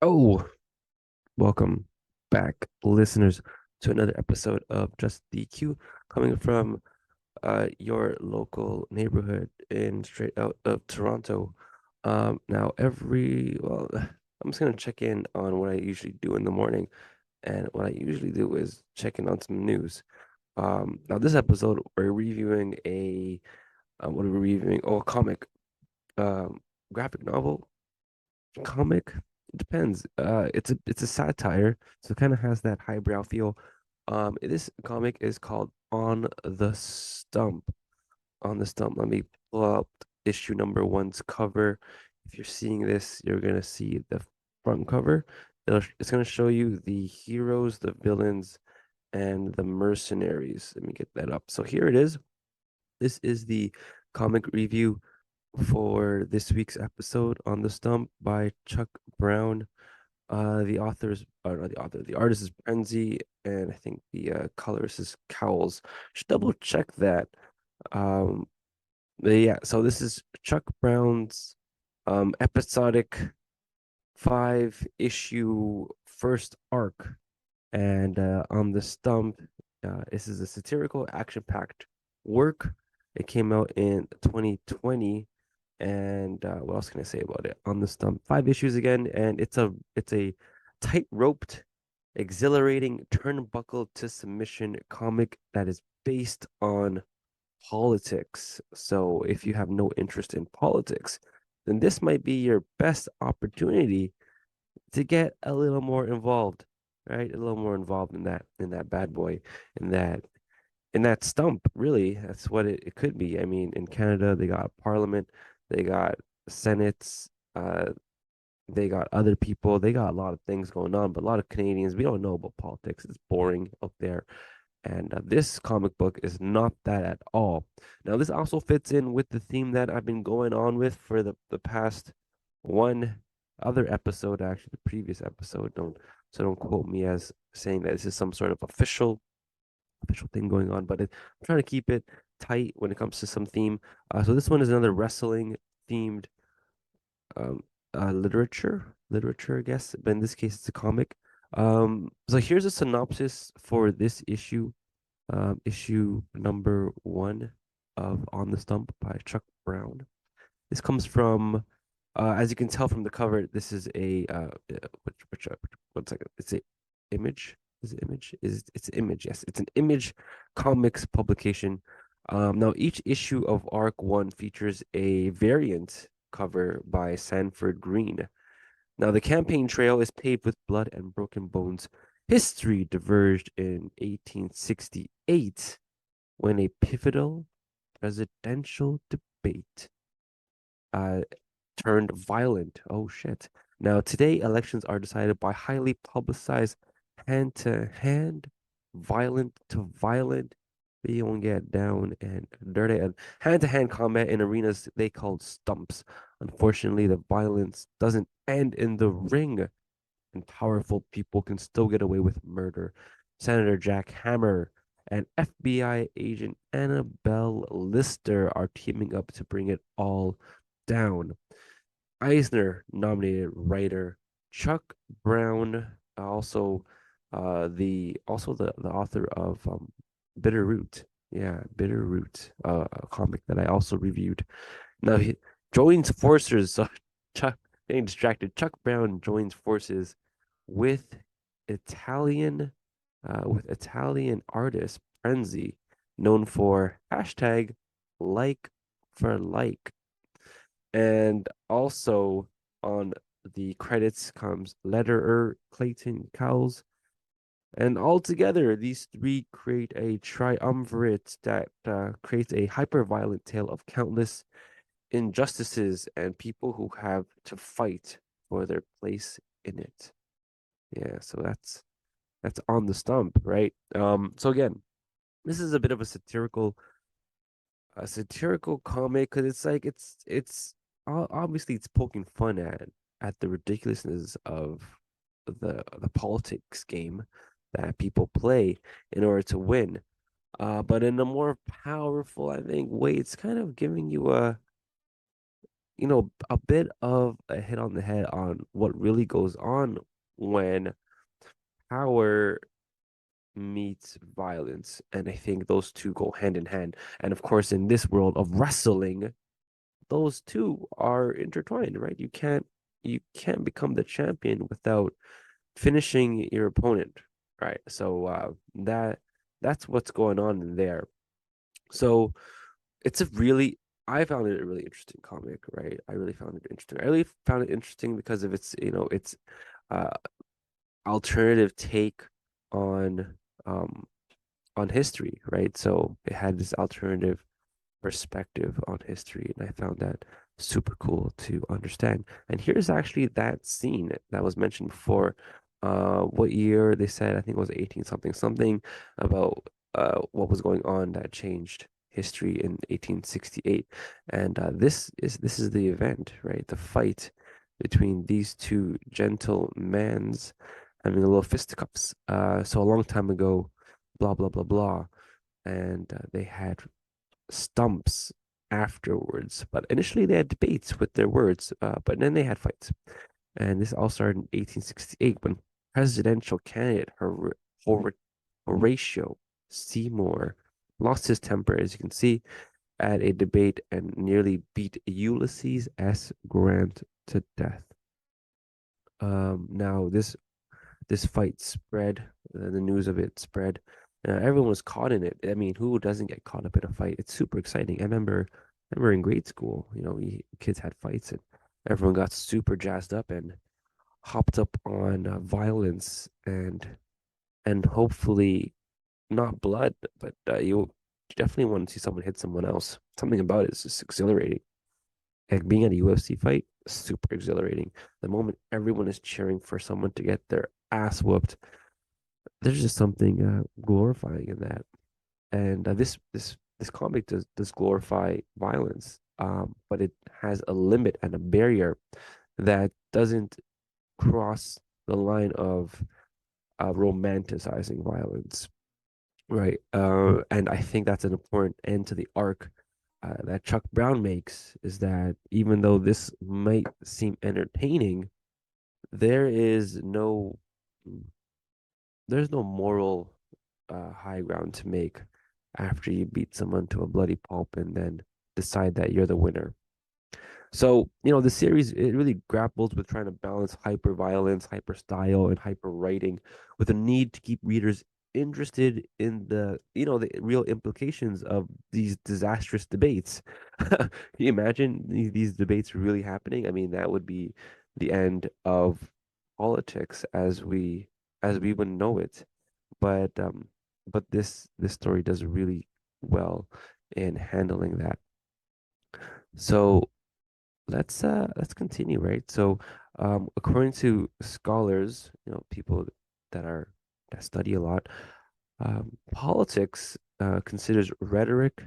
Oh, welcome back, listeners, to another episode of Just DQ, coming from your local neighborhood in straight out of Toronto. Now I'm just gonna check in on what I usually do in the morning, and what I usually do is check in on some news. Now this episode we're reviewing what are we reviewing? Oh, a comic, um, graphic novel comic. It depends. It's a satire, so it kind of has that highbrow feel. This comic is called On the Stump. On the Stump. Let me pull up issue number one's cover. If you're seeing this, you're gonna see the front cover. It's gonna show you the heroes, the villains, and the mercenaries. Let me get that up. So here it is. This is the comic review for this week's episode on the Stump by Chuck Brown. The artist is Prenzy, and I think the colorist is Cowles. Should double check that. Um, but yeah, so this is Chuck Brown's episodic 5 issue first arc, and on the Stump, this is a satirical, action-packed work. It came out in 2020. And what else can I say about it? On the Stump, 5 issues again, and it's a tight-roped, exhilarating turnbuckle to submission comic that is based on politics. So if you have no interest in politics, then this might be your best opportunity to get a little more involved, right? A little more involved in that bad boy, in that in that stump, really. That's what it could be. I mean, in Canada, they got parliament, they got senates, they got other people, they got a lot of things going on, but a lot of Canadians, we don't know about politics. It's boring out there. And this comic book is not that at all. Now, this also fits in with the theme that I've been going on with for the past one other episode, actually, the previous episode. Don't quote me as saying that this is some sort of official thing going on, but I'm trying to keep it tight when it comes to some theme. So this one is another wrestling themed um literature, I guess, but in this case it's a comic. So here's a synopsis for this issue, issue number one of On the Stump by Chuck Brown. This comes from, as you can tell from the cover, this is a which 1 second. It's a image. Is it image? It's an image? Yes, it's an image comics publication. Now each issue of Arc One features a variant cover by Sanford Green. Now the campaign trail is paved with blood and broken bones. History diverged in 1868 when a pivotal presidential debate uh, turned violent. Oh shit. Now, today, elections are decided by highly publicized hand to hand, violent to violent. We won't get down and dirty and hand to hand combat in arenas they call stumps. Unfortunately, the violence doesn't end in the ring, and powerful people can still get away with murder. Senator Jack Hammer and FBI agent Annabelle Lister are teaming up to bring it all down. Eisner nominated writer Chuck Brown, also the author of Bitter Root. Yeah, Bitter Root, a comic that I also reviewed. Now he joins forces. Chuck getting distracted. Chuck Brown joins forces with Italian artist Prenzy, known for hashtag like for like. And also on the credits comes letterer Clayton Cowles. And altogether, these three create a triumvirate that creates a hyper-violent tale of countless injustices and people who have to fight for their place in it. Yeah, so that's on the stump, right? So again, this is a bit of a satirical comic because it's like it's obviously it's poking fun at the ridiculousness of the politics game that people play in order to win. But in a more powerful, I think, way, it's kind of giving you a bit of a hit on the head on what really goes on when power meets violence. And I think those two go hand in hand. And of course, in this world of wrestling, those two are intertwined, right? You can't become the champion without finishing your opponent, right? So that's what's going on there. So it's a really I found it a really interesting comic, right? I really found it interesting. I really found it interesting because of its uh alternative take on um on history, right? So it had this alternative perspective on history, and I found that super cool to understand. And here's actually that scene that was mentioned before. What year they said, I think it was 18 something something about what was going on that changed history in 1868. And this is the event, right? The fight between these two gentlemans having a little fisticuffs. So a long time ago, blah blah blah blah, and they had stumps afterwards. But initially, they had debates with their words, but then they had fights. And this all started in 1868 when presidential candidate Horatio Seymour lost his temper, as you can see, at a debate and nearly beat Ulysses S. Grant to death. Now this fight spread, the news of it spread. Everyone was caught in it. I mean, who doesn't get caught up in a fight? It's super exciting. I remember in grade school, kids had fights and everyone got super jazzed up and hopped up on violence and hopefully not blood, but you definitely want to see someone hit someone else. Something about it is just exhilarating. Like being at a UFC fight, super exhilarating. The moment everyone is cheering for someone to get their ass whooped, there's just something glorifying in that. And this comic does glorify violence, but it has a limit and a barrier that doesn't cross the line of romanticizing violence, right? And I think that's an important end to the arc that Chuck Brown makes is that even though this might seem entertaining, there is no there's no moral high ground to make after you beat someone to a bloody pulp and then decide that you're the winner. So, the series it really grapples with trying to balance hyper violence, hyper style, and hyper writing with a need to keep readers interested in the real implications of these disastrous debates. Can you imagine these debates really happening? I mean, that would be the end of politics as we would know it. But this story does really well in handling that. So let's continue, right? So according to scholars, people that study a lot, politics considers rhetoric.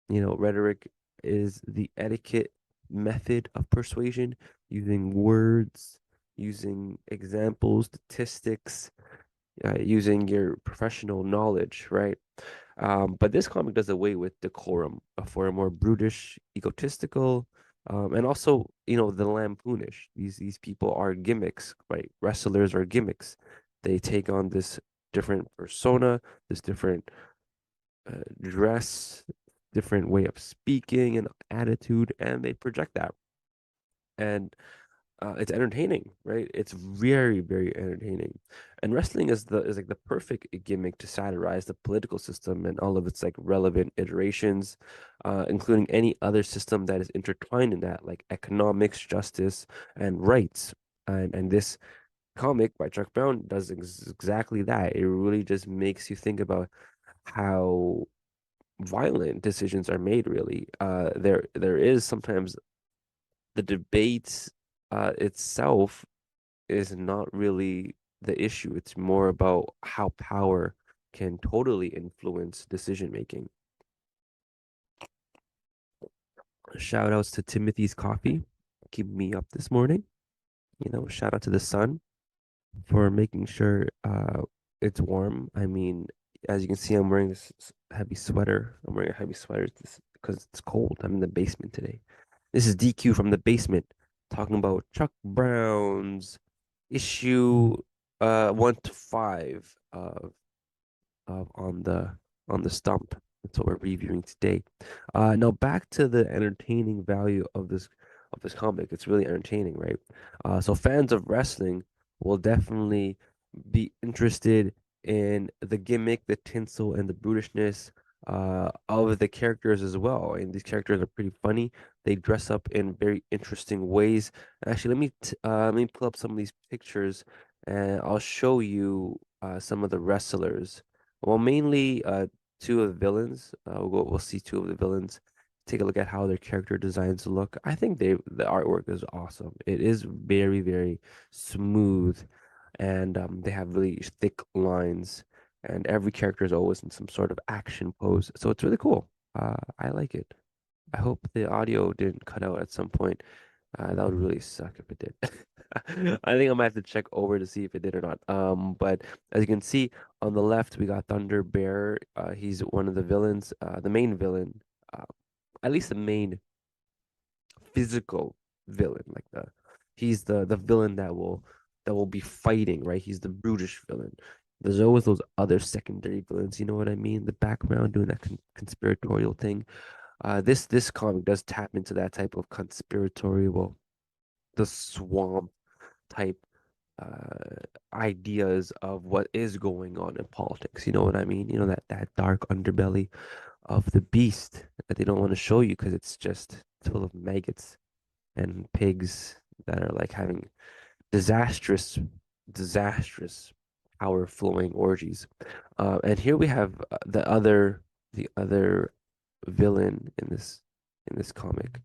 Rhetoric is the etiquette method of persuasion, using words, using examples, statistics, using your professional knowledge, right? But this comic does away with decorum for a more brutish, egotistical, and also, the lampoonish. These people are gimmicks, right? Wrestlers are gimmicks. They take on this different persona, this different dress, different way of speaking and attitude, and they project that. And it's entertaining, right? It's very, very entertaining. And wrestling is like the perfect gimmick to satirize the political system and all of its like relevant iterations, including any other system that is intertwined in that, like economics, justice, and rights. And this comic by Chuck Brown does exactly that. It really just makes you think about how violent decisions are made, really. There is sometimes the debate itself is not really the issue. It's more about how power can totally influence decision making. Shout outs to Timothy's Coffee, keeping me up this morning. Shout out to the sun for making sure it's warm. I mean, as you can see, I'm wearing this heavy sweater. I'm wearing a heavy sweater because it's cold. I'm in the basement today. This is DQ from the basement talking about Chuck Brown's issue 1 to 5 of on the stump. That's what we're reviewing today. Now back to the entertaining value of this comic. It's really entertaining, right? So fans of wrestling will definitely be interested in the gimmick, the tinsel, and the brutishness of the characters as well. And these characters are pretty funny. They dress up in very interesting ways. Actually, let me pull up some of these pictures, and I'll show you some of the wrestlers. Well, mainly two of the villains. We'll see two of the villains. Take a look at how their character designs look. I think the artwork is awesome. It is very, very smooth, and they have really thick lines. And every character is always in some sort of action pose, so it's really cool. I like it. I hope the audio didn't cut out at some point. That would really suck if it did. I think I might have to check over to see if it did or not. But as you can see on the left, we got Thunder Bear. He's one of the villains, the main villain, uh, at least the main physical villain. He's the villain that will be fighting, right? He's the brutish villain. There's always those other secondary villains, you know what I mean? The background doing that conspiratorial thing. This comic does tap into that type of conspiratorial, the swamp type ideas of what is going on in politics. You know what I mean? You know that dark underbelly of the beast that they don't want to show you because it's just full of maggots and pigs that are like having disastrous, disastrous power flowing orgies. And here we have the other villain in this comic,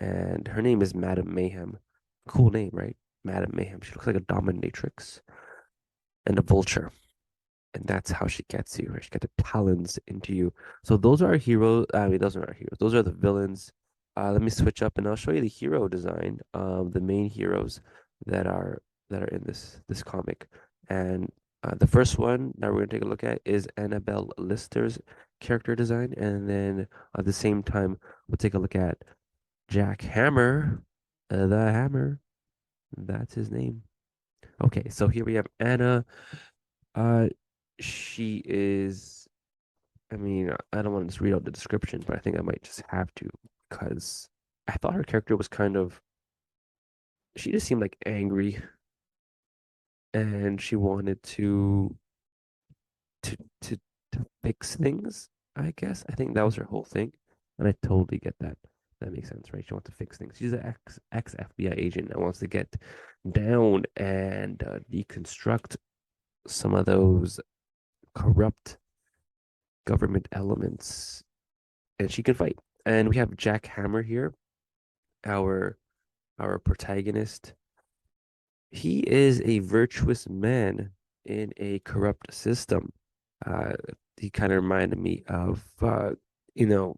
and her name is Madam Mayhem. Cool name, right? Madam Mayhem. She looks like a dominatrix and a vulture. And that's how she gets you, right? She got the talons into you. So those are our heroes. I mean, those are our heroes. Those are the villains. Let me switch up and I'll show you the hero design of the main heroes that are in this comic. And the first one that we're gonna take a look at is Annabelle Lister's character design, and then at the same time we'll take a look at Jack Hammer, the Hammer. That's his name. Okay, so here we have Anna. Uh, she is. I mean, I don't want to just read out the description, but I think I might just have to because I thought her character was kind of. She just seemed like angry, and she wanted to to to fix things. I guess I think that was her whole thing, and I totally get that. That makes sense, right? She wants to fix things. She's an ex FBI agent that wants to get down and deconstruct some of those corrupt government elements, and she can fight. And we have Jack Hammer here, our our protagonist. He is a virtuous man in a corrupt system. He kind of reminded me of, you know,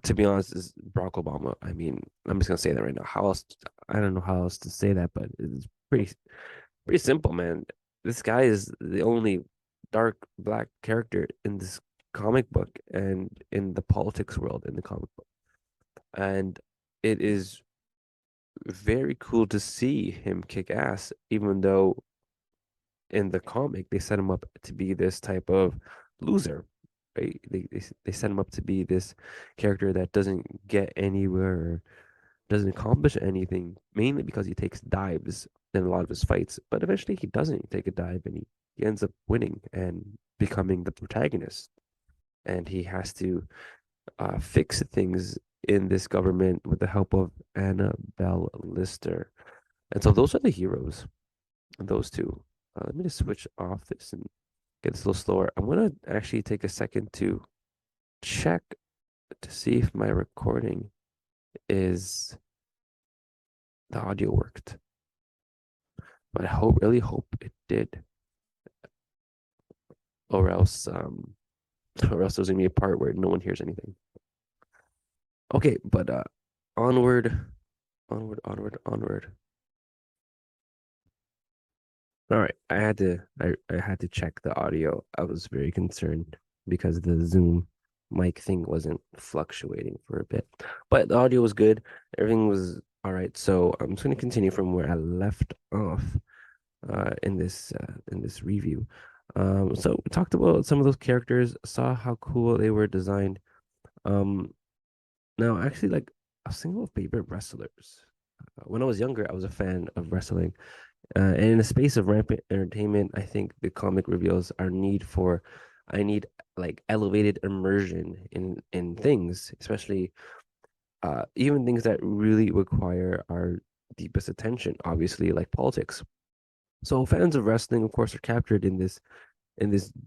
to be honest, is Barack Obama. I mean, I'm just gonna say that right now. How else? I don't know how else to say that, but it's pretty simple, man. This guy is the only dark black character in this comic book and in the politics world in the comic book. And it is very cool to see him kick ass, even though in the comic they set him up to be this type of loser, right? They set him up to be this character that doesn't get anywhere, doesn't accomplish anything, mainly because he takes dives in a lot of his fights. But eventually he doesn't take a dive and he ends up winning and becoming the protagonist. And he has to fix things in this government with the help of Annabelle Lister. And so those are the heroes, those two. Let me just switch off this and get this a little slower. I'm gonna actually take a second to check to see if my recording is the audio worked. But I really hope it did, or else or else there's gonna be a part where no one hears anything. Okay, but onward, onward. All right, I had to check the audio. I was very concerned because of the Zoom. mic thing wasn't fluctuating for a bit. But the audio was good. Everything was all right. So I'm just going to continue from where I left off in this review. So we talked about some of those characters, saw how cool they were designed. Um, Now actually, like a single favorite wrestlers. When I was younger, I was a fan of wrestling. And in the space of rampant entertainment, I think the comic reveals our need for, I need like elevated immersion in things, especially even things that really require our deepest attention, obviously, like politics. So fans of wrestling, of course, are captured in this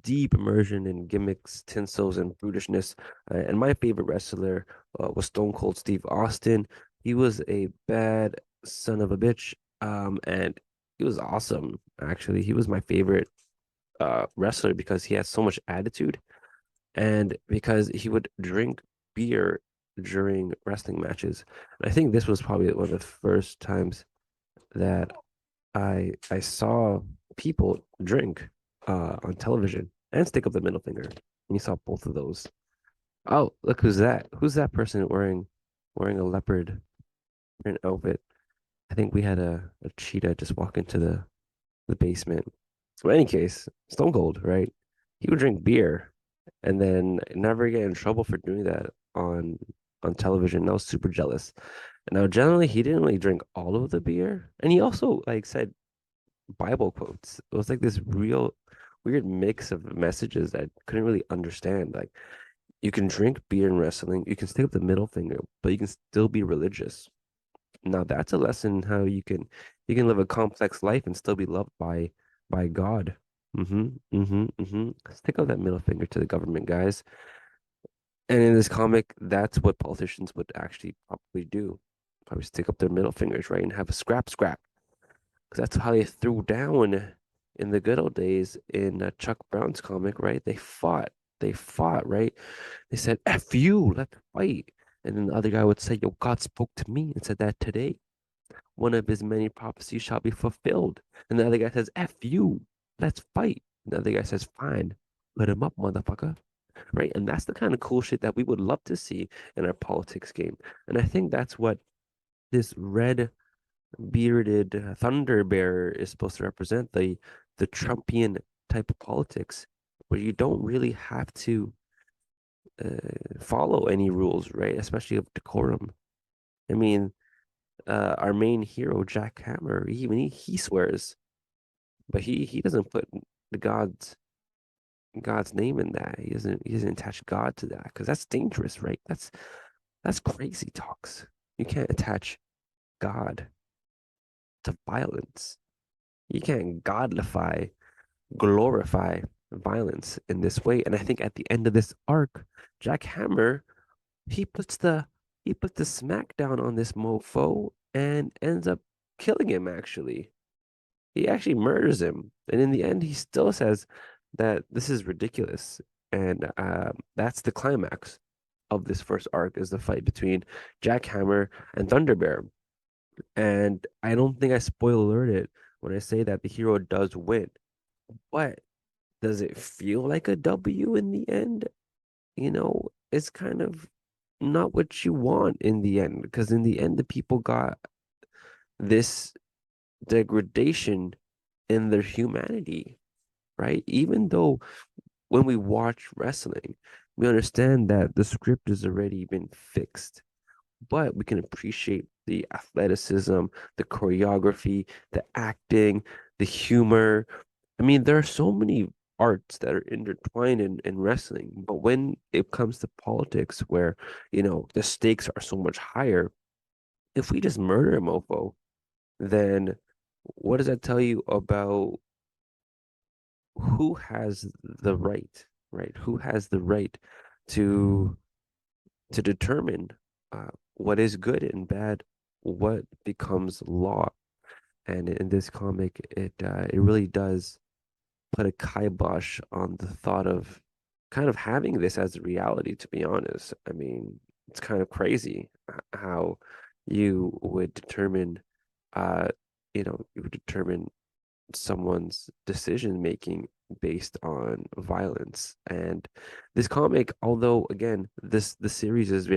deep immersion in gimmicks, tinsels, and brutishness. And my favorite wrestler was Stone Cold Steve Austin. He was a bad son of a bitch, and he was awesome. Actually, he was my favorite wrestler because he had so much attitude, and because he would drink beer during wrestling matches. And I think this was probably one of the first times that I saw people drink on television and stick up the middle finger. And you saw both of those. Oh, look who's that? Who's that person wearing a leopard print outfit? I think we had a cheetah just walk into the basement. So in any case, Stone Cold, right? He would drink beer and then never get in trouble for doing that on television. I was super jealous. And now generally he didn't really drink all of the beer. And he also like said Bible quotes. It was like this real weird mix of messages that I couldn't really understand. Like you can drink beer in wrestling, you can stick up the middle finger, but you can still be religious. Now that's a lesson how you can live a complex life and still be loved by God. Stick out that middle finger to the government, guys. And in this comic, that's what politicians would actually probably do. Probably stick up their middle fingers, right, and have a scrap. Because that's how they threw down in the good old days in Chuck Brown's comic, right? They fought, right? They said, F you, let's fight. And then the other guy would say, Yo, God spoke to me and said that today one of his many prophecies shall be fulfilled. And the other guy says, F you, let's fight. And the other guy says, Fine, put him up, motherfucker. Right? And that's the kind of cool shit that we would love to see in our politics game. And I think that's what this red bearded thunder bearer is supposed to represent the Trumpian type of politics where you don't really have to follow any rules, right? Especially of decorum. I mean, our main hero, Jack Hammer, he swears, but he doesn't put the God's name in that. He doesn't attach God to that because that's dangerous, right? That's crazy talks. You can't attach God to violence. You can't godify glorify violence in this way. And I think at the end of this arc, Jack Hammer, he puts the he puts the smackdown on this mofo and ends up killing him actually. He actually murders him. And in the end, he still says that this is ridiculous. And that's the climax of this first arc is the fight between Jack Hammer and Thunderbear. And I don't think I spoil alert it when I say that the hero does win. But does it feel like a W in the end? You know, it's kind of not what you want in the end, because in the end, the people got this degradation in their humanity, right? Even though when we watch wrestling, we understand that the script has already been fixed, but we can appreciate the athleticism, the choreography, the acting, the humor. I mean, there are so many arts that are intertwined in wrestling, but when it comes to politics, where, you know, the stakes are so much higher, if we just murder a mofo, then what does that tell you about who has the right, right? Who has the right to determine what is good and bad, what becomes law. And in this comic, it really does put a kibosh on the thought of kind of having this as a reality, to be honest. I mean, it's kind of crazy how you would determine, you know, you would determine someone's decision making based on violence. And this comic, although again, the series is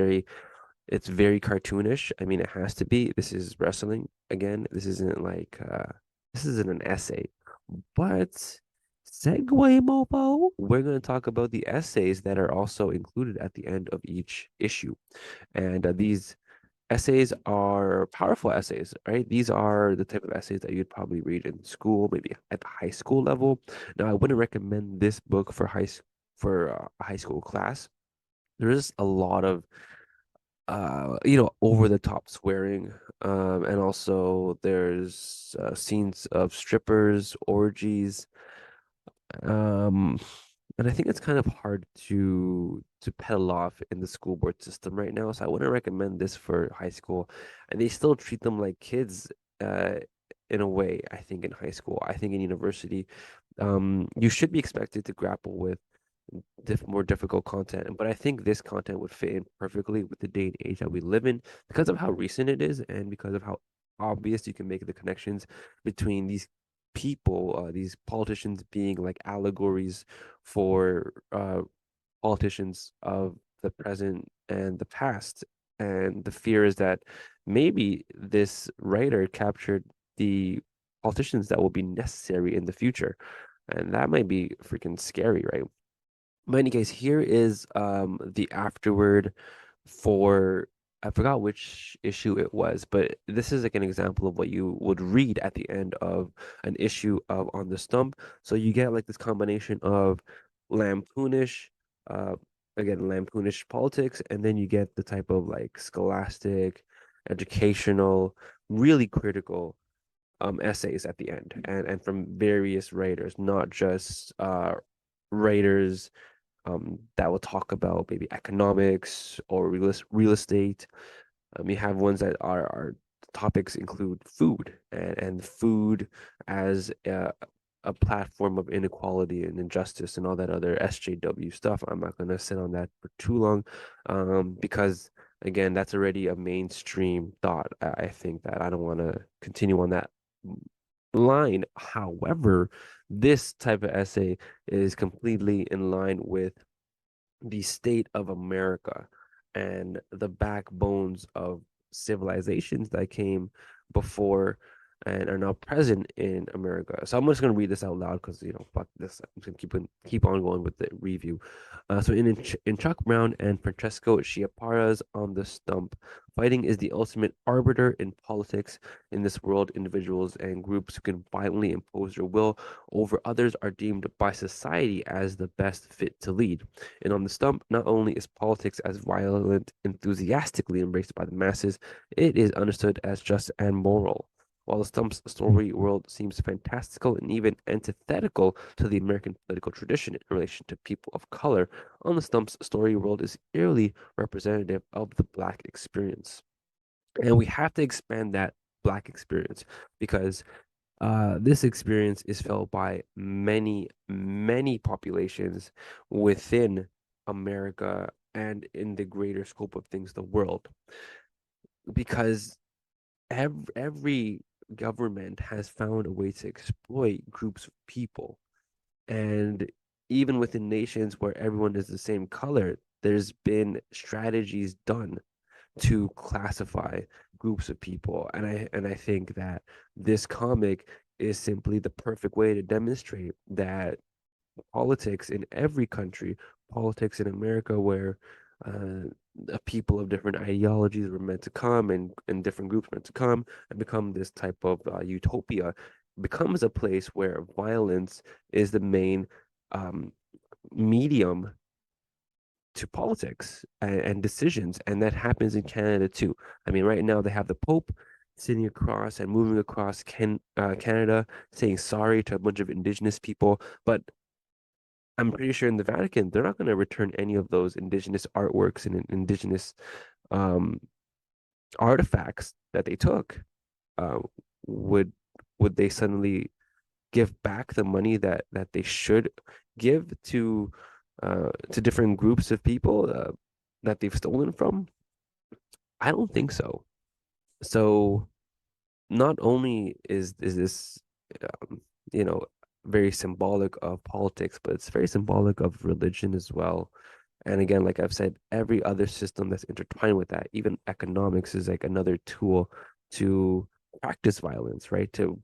it's very cartoonish. I mean, it has to be. This is wrestling. Again, this isn't an essay. But segue, Mopo, we're going to talk about the essays that are also included at the end of each issue. And these essays are powerful essays, right? These are the type of essays that you'd probably read in school, maybe at the high school level. Now, I wouldn't recommend this book for a high school class. There is a lot of over the top swearing, and also there's scenes of strippers, orgies, um, and I think it's kind of hard to pedal off in the school board system right now. So I wouldn't recommend this for high school. And they still treat them like kids, uh, in a way, I think in high school. I think in university, you should be expected to grapple with more difficult content. But I think this content would fit in perfectly with the day and age that we live in because of how recent it is and because of how obvious you can make the connections between these people, these politicians being like allegories for politicians of the present and the past. And the fear is that maybe this writer captured the politicians that will be necessary in the future. And that might be freaking scary, right? In any case, here is the afterword for I forgot which issue it was, but this is like an example of what you would read at the end of an issue of On the Stump. So you get like this combination of lampoonish, uh, lampoonish politics, and then you get the type of like scholastic, educational, really critical essays at the end, and from various writers, not just writers that will talk about maybe economics or real estate. You have ones that are topics include food and food as a platform of inequality and injustice and all that other SJW stuff. I'm not going to sit on that for too long, because again, that's already a mainstream thought. I think that I don't want to continue on that line. However, this type of essay is completely in line with the state of America and the backbones of civilizations that came before and are now present in America. So I'm just gonna read this out loud because fuck this. I'm just gonna keep on going with the review. So in Chuck Brown and Francesco Schiappara's On the Stump, fighting is the ultimate arbiter in politics. In this world, individuals and groups who can violently impose their will over others are deemed by society as the best fit to lead. And on the stump, not only is politics as violent, enthusiastically embraced by the masses, it is understood as just and moral. While the stump's story world seems fantastical and even antithetical to the American political tradition in relation to people of color, on the stump's story world is eerily representative of the Black experience. And we have to expand that Black experience because this experience is felt by many, many populations within America and in the greater scope of things, the world. Because every government has found a way to exploit groups of people. And even within nations where everyone is the same color, there's been strategies done to classify groups of people. And I think that this comic is simply the perfect way to demonstrate that politics in every country, politics in America, where uh, people of different ideologies were meant to come and different groups meant to come and become this type of utopia, becomes a place where violence is the main um, medium to politics and decisions, and that happens in Canada too. I mean, right now they have the Pope sitting across and moving across Canada, saying sorry to a bunch of Indigenous people, but I'm pretty sure in the Vatican they're not going to return any of those Indigenous artworks and Indigenous um, artifacts that they took. Uh, would would they suddenly give back the money that they should give to different groups of people that they've stolen from? I don't think so. So not only is this you know, very symbolic of politics, but it's very symbolic of religion as well. And again, like I've said, every other system that's intertwined with that, even economics is like another tool to practice violence, right? To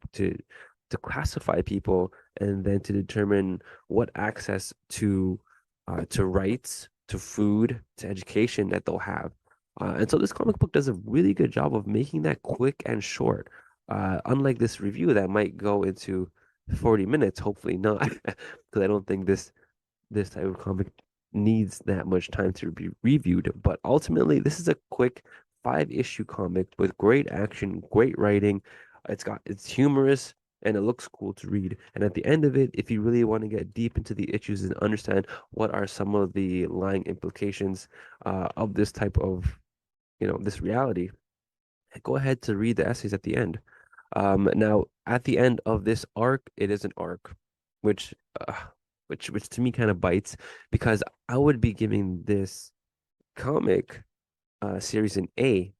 classify people and then to determine what access to rights, to food, to education that they'll have. And so this comic book does a really good job of making that quick and short. Unlike this review that might go into 40 minutes, hopefully not, because I don't think this type of comic needs that much time to be reviewed. But ultimately, this is a quick 5 issue comic with great action, great writing. It's humorous and it looks cool to read. And at the end of it, if you really want to get deep into the issues and understand what are some of the lying implications of this type of, this reality, go ahead to read the essays at the end. Now at the end of this arc, it is an arc, which uh, which to me kind of bites because I would be giving this comic series an A,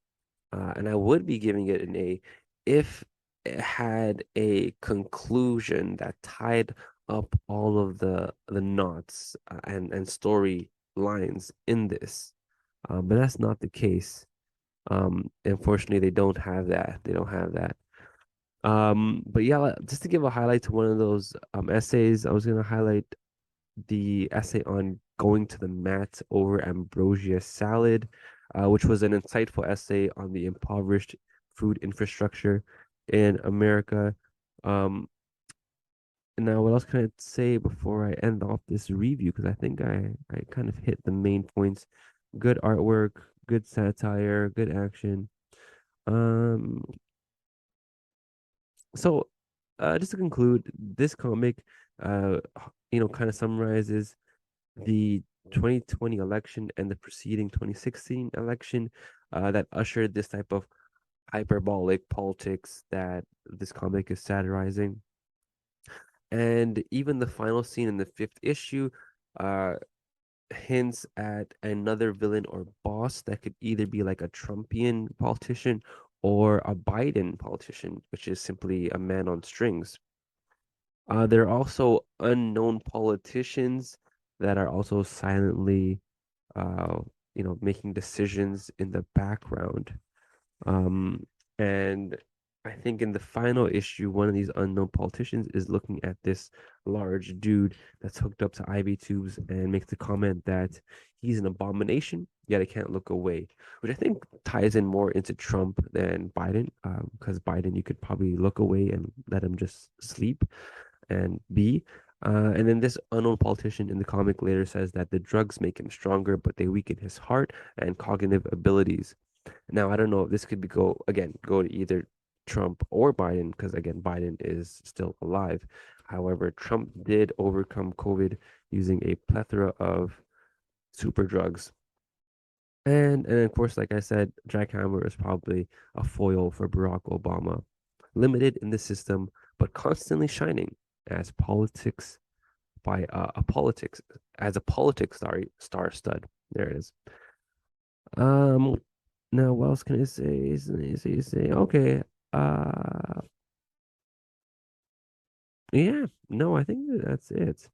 and I would be giving it an A if it had a conclusion that tied up all of the knots and story lines in this. But that's not the case. Unfortunately, they don't have that. They don't have that. But yeah, just to give a highlight to one of those essays, I was gonna highlight the essay on going to the mat over ambrosia salad, which was an insightful essay on the impoverished food infrastructure in America. Um, and now what else can I say before I end off this review? Because I think I kind of hit the main points. Good artwork, good satire, good action. Um, So, just to conclude, this comic, kind of summarizes the 2020 election and the preceding 2016 election, that ushered this type of hyperbolic politics that this comic is satirizing. And even the final scene in the 5th issue, uh, hints at another villain or boss that could either be like a Trumpian politician or a Biden politician, which is simply a man on strings. There are also unknown politicians that are also silently, uh, making decisions in the background. Um, and I think in the final issue, one of these unknown politicians is looking at this large dude that's hooked up to IV tubes and makes the comment that he's an abomination, yet I can't look away, which I think ties in more into Trump than Biden, because Biden, you could probably look away and let him just sleep and be. And then this unknown politician in the comic later says that the drugs make him stronger, but they weaken his heart and cognitive abilities. Now, I don't know if this could go to either Trump or Biden, because again, Biden is still alive. However, Trump did overcome COVID using a plethora of super drugs. And of course, like I said, Jack Hammer is probably a foil for Barack Obama, limited in the system, but constantly shining as politics by a politics as a politics star stud. There it is. Um, Now, what else can I say? Okay. Uh, yeah. No, I think that's it.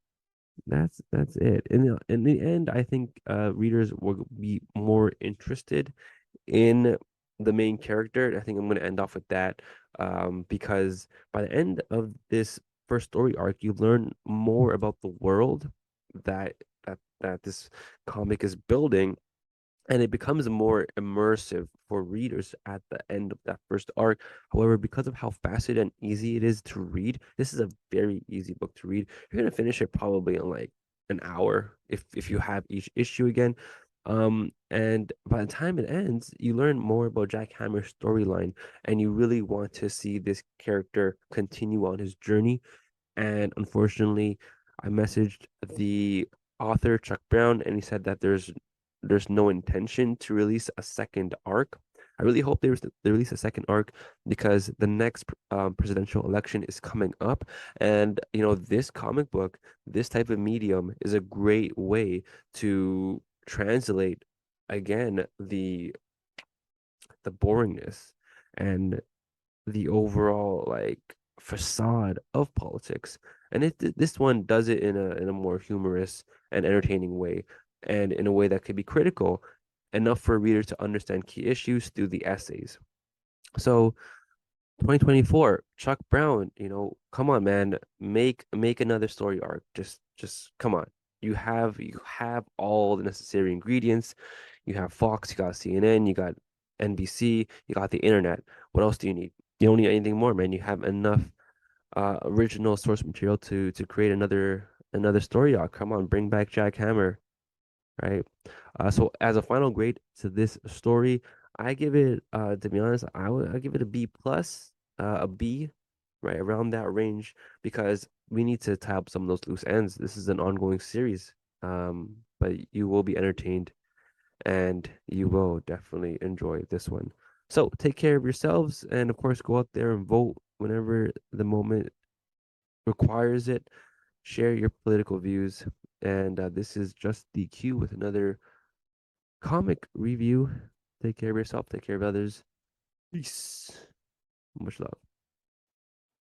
That's it. In the end, I think readers will be more interested in the main character. I think I'm going to end off with that, because by the end of this first story arc, you learn more about the world that that this comic is building, and it becomes more immersive for readers at the end of that first arc. However, because of how fast and easy it is to read, this is a very easy book to read. You're gonna finish it probably in like an hour if you have each issue again. And by the time it ends, you learn more about Jack Hammer's storyline, and you really want to see this character continue on his journey. And unfortunately, I messaged the author, Chuck Brown, and he said that there's no intention to release a second arc. I really hope they release a second arc because the next presidential election is coming up, and this comic book, this type of medium, is a great way to translate again the boringness and the overall like facade of politics. And this one does it in a more humorous and entertaining way, and in a way that could be critical enough for readers to understand key issues through the essays. So 2024, Chuck Brown, come on, man, make another story arc. Just come on. You have all the necessary ingredients. You have Fox, you got CNN, you got NBC, you got the internet. What else do you need? You don't need anything more, man. You have enough original source material to create another story arc. Come on, bring back Jack Hammer, right? So as a final grade to this story, I give it to be honest, I give it a B plus, a B, right around that range because we need to tie up some of those loose ends. This is an ongoing series, but you will be entertained and you will definitely enjoy this one. So take care of yourselves and of course go out there and vote whenever the moment requires it. Share your political views. And this is just the cue with another comic review. Take care of yourself, take care of others. Peace. Much love.